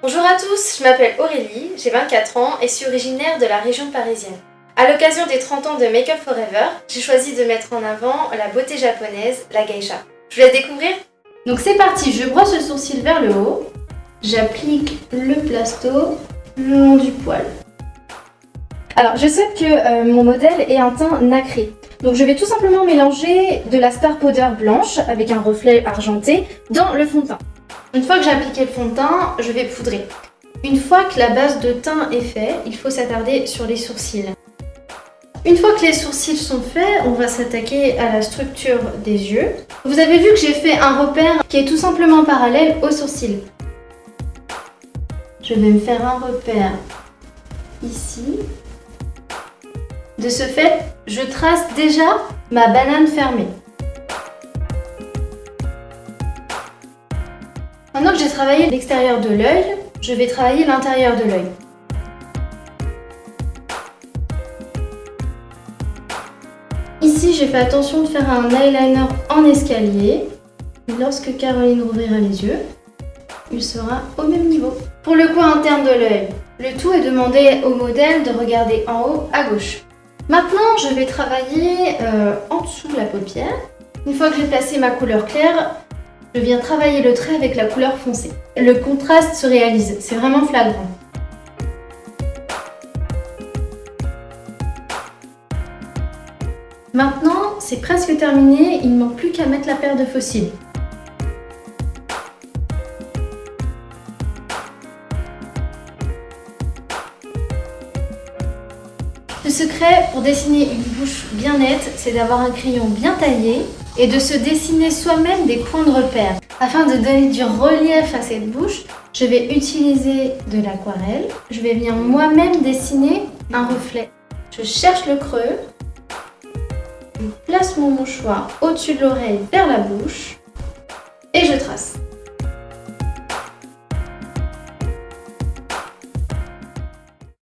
Bonjour à tous, je m'appelle Aurélie, j'ai 24 ans et suis originaire de la région parisienne. À l'occasion des 30 ans de Make Up Forever, j'ai choisi de mettre en avant la beauté japonaise, la geisha. Je vous laisse découvrir. Donc c'est parti, je brosse le sourcil vers le haut, j'applique le plasto le long du poil. Alors je souhaite que mon modèle ait un teint nacré. Donc je vais tout simplement mélanger de la Star Powder blanche avec un reflet argenté dans le fond de teint. Une fois que j'ai appliqué le fond de teint, je vais poudrer. Une fois que la base de teint est faite, il faut s'attarder sur les sourcils. Une fois que les sourcils sont faits, on va s'attaquer à la structure des yeux. Vous avez vu que j'ai fait un repère qui est tout simplement parallèle aux sourcils. Je vais me faire un repère ici. De ce fait, je trace déjà ma banane fermée. Maintenant que j'ai travaillé l'extérieur de l'œil, je vais travailler l'intérieur de l'œil. Ici, j'ai fait attention de faire un eyeliner en escalier. Lorsque Caroline rouvrira les yeux, il sera au même niveau. Pour le coin interne de l'œil, le tout est demander au modèle de regarder en haut à gauche. Maintenant, je vais travailler en dessous de la paupière. Une fois que j'ai placé ma couleur claire, je viens travailler le trait avec la couleur foncée. Le contraste se réalise, c'est vraiment flagrant. Maintenant, c'est presque terminé, il ne manque plus qu'à mettre la paire de faux cils. Le secret pour dessiner une bouche bien nette, c'est d'avoir un crayon bien taillé et de se dessiner soi-même des points de repère. Afin de donner du relief à cette bouche, je vais utiliser de l'aquarelle. Je vais venir moi-même dessiner un reflet. Je cherche le creux, je place mon mouchoir au-dessus de l'oreille vers la bouche et je trace.